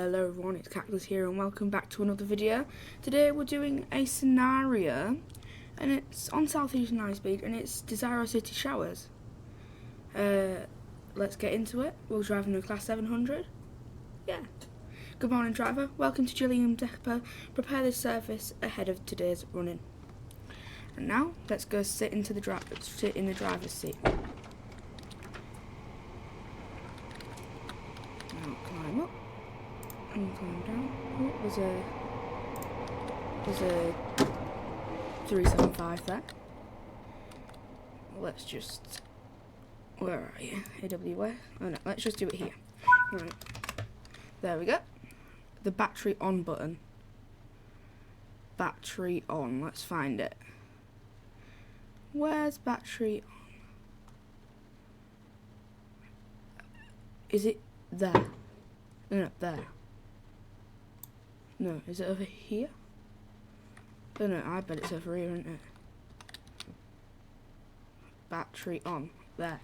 Hello everyone, it's Cactus here and welcome back to another video. Today we're doing a scenario and it's on South Eastern High Speed and it's Desiro City Showers. Let's get into it. We're driving a Class 700. Yeah. Good morning driver, welcome to Gillingham Depot. Prepare this service ahead of today's running. And now let's go sit in the driver's seat. Now climb up. And climb down. Oh, there's a 375 there. Let's just, where are you? AWA? Oh no, let's just do it here. Right, there we go. The battery on button. Battery on, let's find it. Where's battery on? Is it there? No, there. No, is it over here? Oh no, I bet it's over here, isn't it? Battery on. There.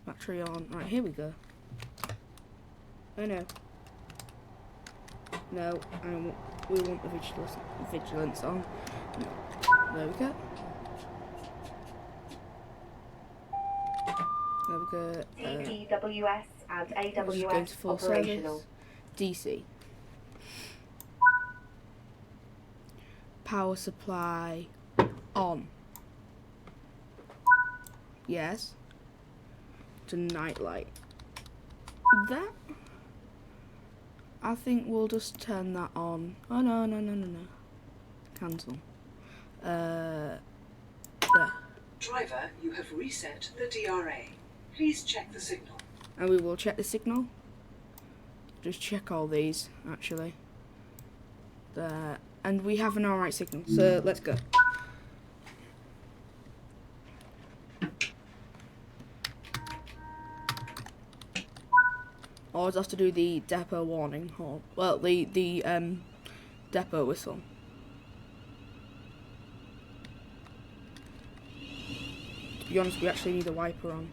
Battery on. Right, here we go. Oh no. No, we want the vigilance on. No. There we go. There we go. TSW and AWS going to full operational. Service. DC. Power supply on. Yes. To night light. That. I think we'll just turn that on. Oh no. Cancel. There. Driver, you have reset the DRA. Please check the signal. And we will check the signal. Just check all these, actually. There. And we have an alright signal, so let's go. Always have to do the depot warning horn. Well, the depot whistle. To be honest, we actually need a wiper on.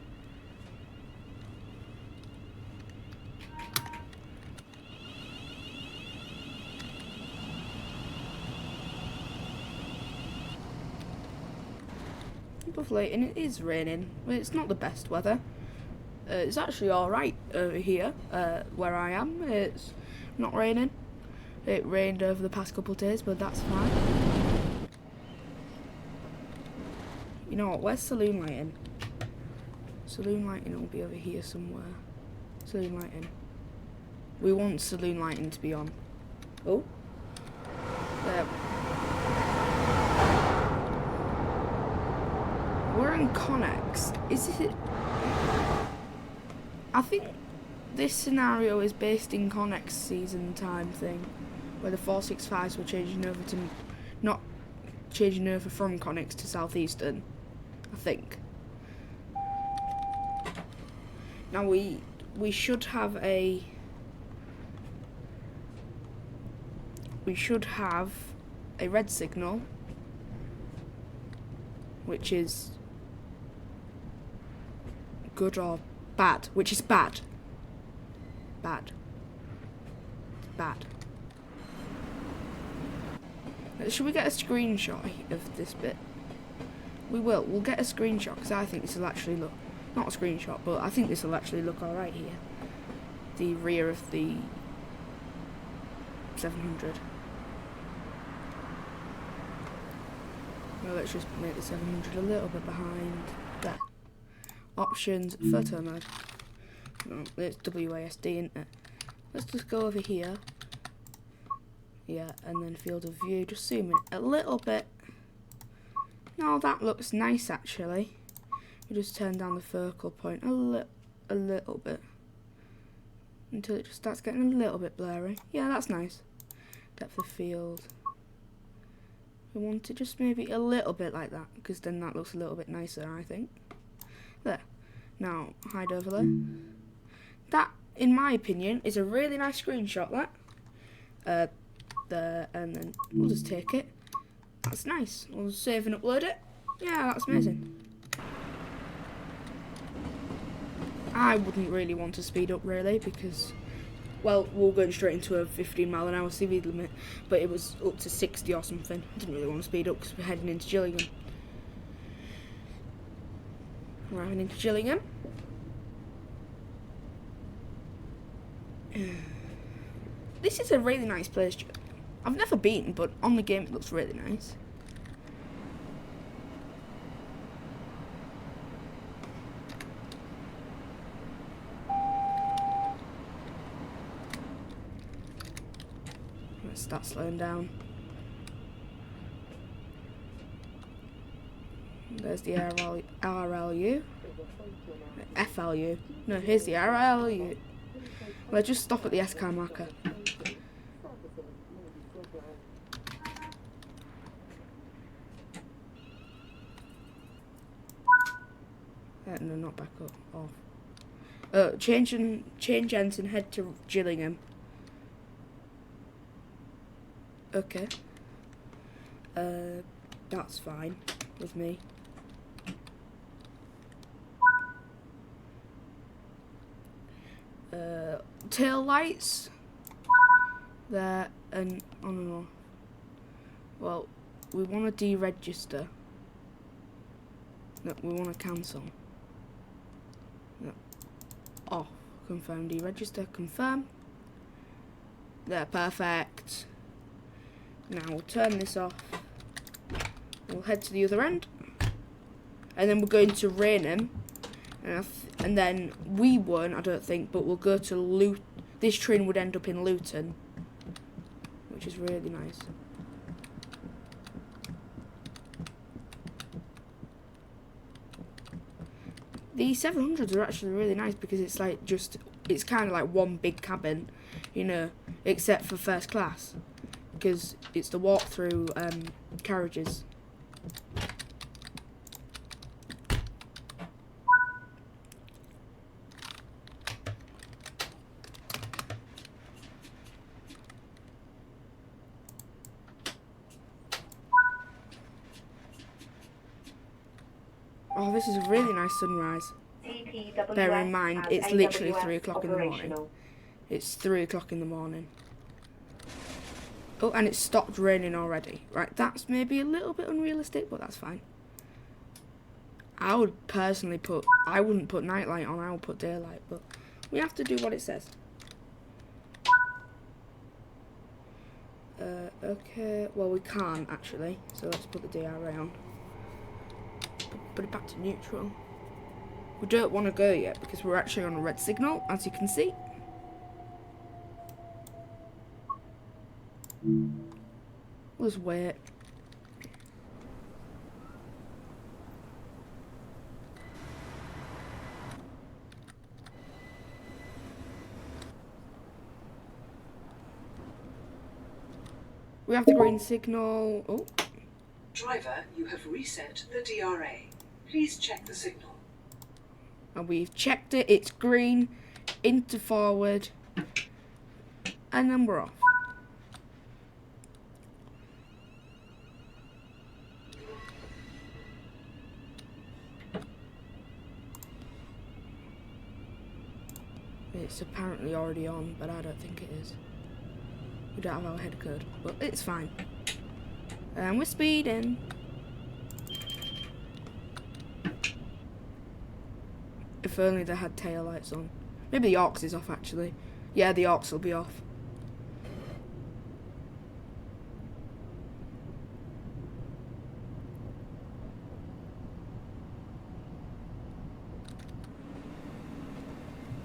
Lovely, and it is raining. Well, it's not the best weather. It's actually alright over here, where I am. It's not raining. It rained over the past couple of days, but that's fine. You know what, where's saloon lighting? Saloon lighting will be over here somewhere. Saloon lighting. We want saloon lighting to be on. Oh. There. We're in Connex. Is it? I think this scenario is based in Connex season time thing, where the 465s were changing over to, not changing over from Connex to Southeastern, I think. Now we should have a red signal, which is good or bad, which is bad. Bad. Should we get a screenshot of this bit? We will. We'll get a screenshot because I think this will actually look, not a screenshot, but I think this will actually look alright here. The rear of the 700. Well, let's just make the 700 a little bit behind there. Options, photo mode. No, it's WASD, isn't it? Let's just go over here. Yeah, and then field of view. Just zoom in a little bit. No, that looks nice actually. We just turn down the focal point a little bit until it just starts getting a little bit blurry. Yeah, that's nice. Depth of field. We want it just maybe a little bit like that, because then that looks a little bit nicer, I think. There. Now, hide overlay. That, in my opinion, is a really nice screenshot, that. There, and then we'll just take it. That's nice. We'll save and upload it. Yeah, that's amazing. I wouldn't really want to speed up really because, well, we're going straight into a 15-mile-an-hour speed limit, but it was up to 60 or something. I didn't really want to speed up because we're heading into Gillingham. We're heading into Gillingham. This is a really nice place. I've never been, but on the game it looks really nice. Let's start slowing down. There's the RLU. FLU. No, here's the RLU. Let's just stop at the S-car marker. No, not back up. Off. Change ends and head to Gillingham. Okay. That's fine with me. Tail lights. There and on and off. Well, we want to deregister. No, we want to cancel. No. Off. Confirm deregister. Confirm. There, perfect. Now we'll turn this off. We'll head to the other end. And then we're going to Rainham. And then we won't, I don't think, but we'll go to Luton. This train would end up in Luton, which is really nice. The 700s are actually really nice because it's like it's kind of like one big cabin, you know, except for first class, because it's the walk-through carriages. Oh, this is a really nice sunrise. Bear in mind, it's literally 3 o'clock in the morning. It's 3 o'clock in the morning. Oh, and it stopped raining already. Right, that's maybe a little bit unrealistic, but that's fine. I would personally I wouldn't put nightlight on, I would put daylight, but we have to do what it says. Okay, well we can't actually, so let's put the DRA on. Put it back to neutral. We don't want to go yet because we're actually on a red signal, as you can see. Let's wait. We have the green signal. Oh. Driver, you have reset the DRA. Please check the signal. And we've checked it. It's green. Into forward. And then we're off. It's apparently already on, but I don't think it is. We don't have our head code, but it's fine. And we're speeding. If only they had tail lights on. Maybe the aux is off actually. Yeah, the aux will be off.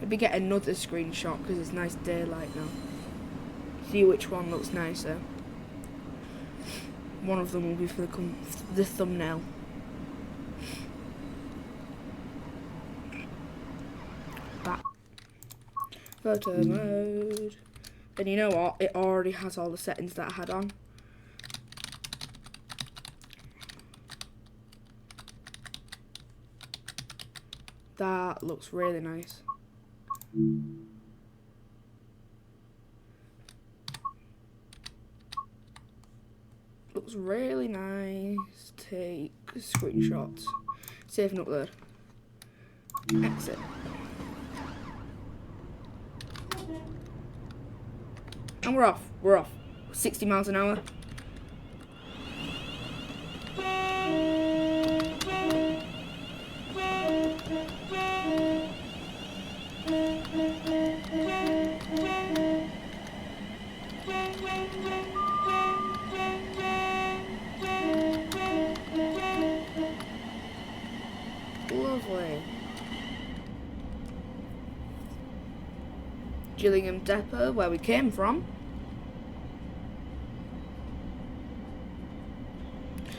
Maybe get another screenshot because it's nice daylight now. See which one looks nicer. One of them will be for the thumbnail. Back. Photo mode. And you know what? It already has all the settings that I had on. That looks really nice. Looks really nice. Take screenshots. Save and upload. Exit. And we're off. We're off. 60 miles an hour. Lovely. Gillingham Depot, where we came from.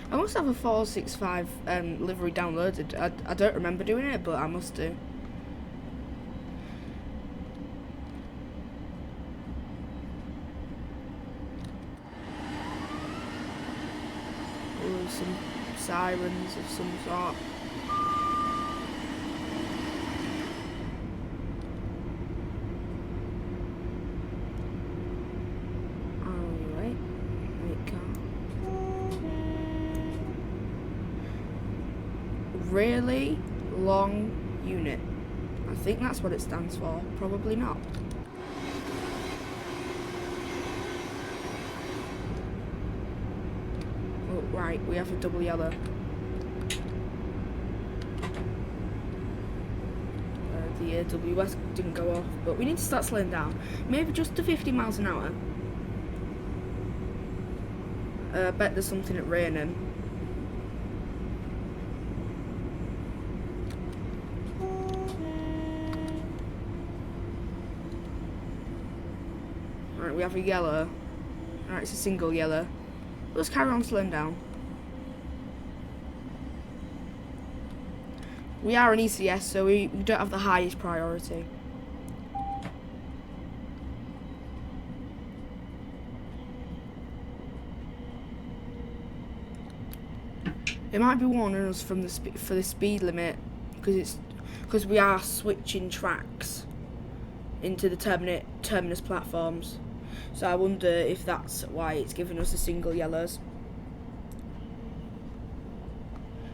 I must have a 465 livery downloaded. I don't remember doing it, but I must do. Ooh, some sirens of some sort. Really long unit. I think that's what it stands for. Probably not. Oh, right, we have a double yellow. The AWS didn't go off, but we need to start slowing down. Maybe just to 50 miles an hour. I bet there's something at Rainham. Right, we have a yellow. Alright, it's a single yellow. Let's carry on slowing down. We are an ECS, so we don't have the highest priority. It might be warning us from the for the speed limit because we are switching tracks into the terminus platforms. So I wonder if that's why it's giving us the single yellows.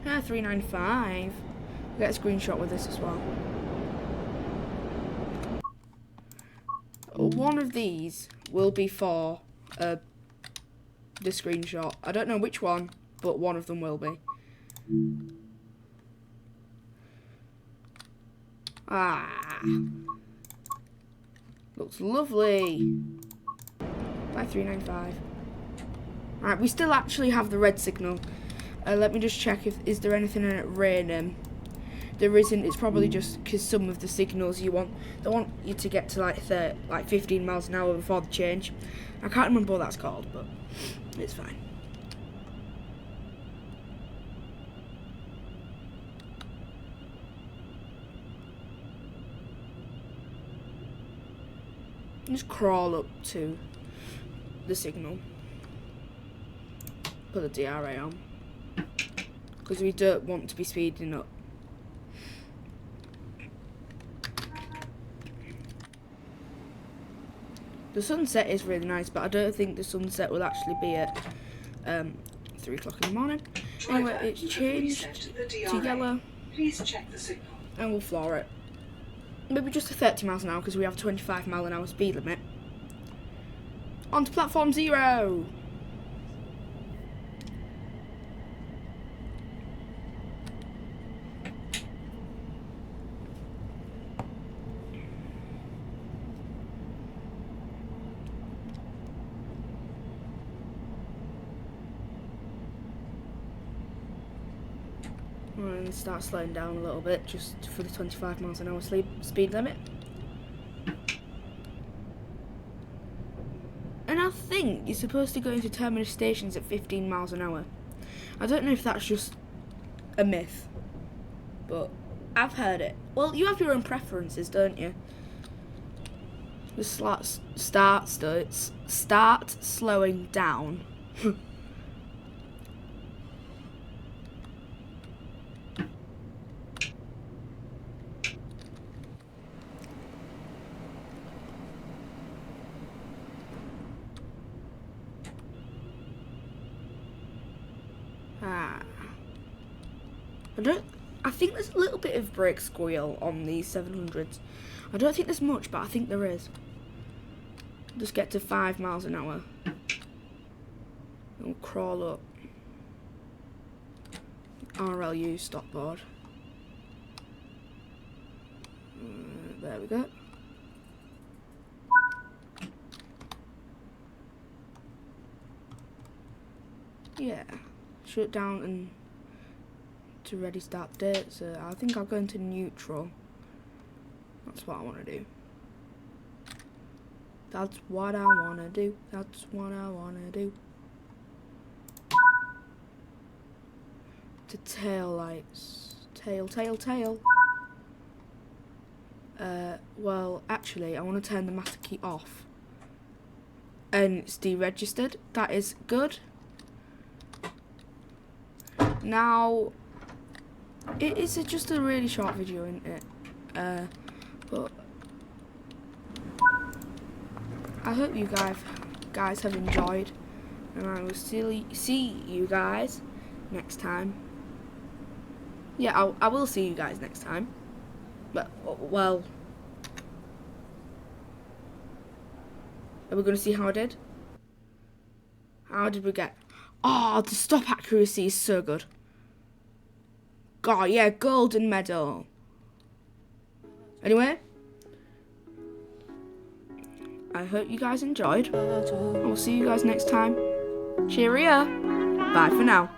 395. We'll get a screenshot with this as well. One of these will be for the screenshot. I don't know which one, but one of them will be. Looks lovely. By 395. Alright, we still actually have the red signal. Let me just check if is there anything in it Rainham. There isn't. It's probably just because some of the signals they want you to get to like 15 miles an hour before the change. I can't remember what that's called, but it's fine. Just crawl up to the signal. Put the DRA on. Because we don't want to be speeding up. The sunset is really nice, but I don't think the sunset will actually be at 3 o'clock in the morning. Anyway, it's changed to yellow. Please check the signal. And we'll floor it. Maybe just to 30 miles an hour because we have a 25 mile an hour speed limit. On to platform 0. And start slowing down a little bit just for the 25 miles an hour speed limit. And I think you're supposed to go into terminus stations at 15 miles an hour. I don't know if that's just a myth, but I've heard it. Well, you have your own preferences, don't you? Just start slowing down. I think there's a little bit of brake squeal on these 700s. I don't think there's much, but I think there is. Just get to 5 miles an hour. And crawl up. RLU stopboard. There we go. Yeah. Shut down and to ready start date. So I think I'll go into neutral. That's what I want to do. That's what I want to do. That's what I want to do. To tail lights. Tail, tail, tail. Well, actually, I want to turn the master key off. And it's deregistered. That is good. Now, it is just a really short video, isn't it? But I hope you guys have enjoyed, and I will see you guys next time. Yeah, I will see you guys next time. But well, are we going to see how I did? How did we get? Oh, the stop accuracy is so good. God, yeah, golden medal. Anyway, I hope you guys enjoyed. I will see you guys next time. Cheerio. Bye for now.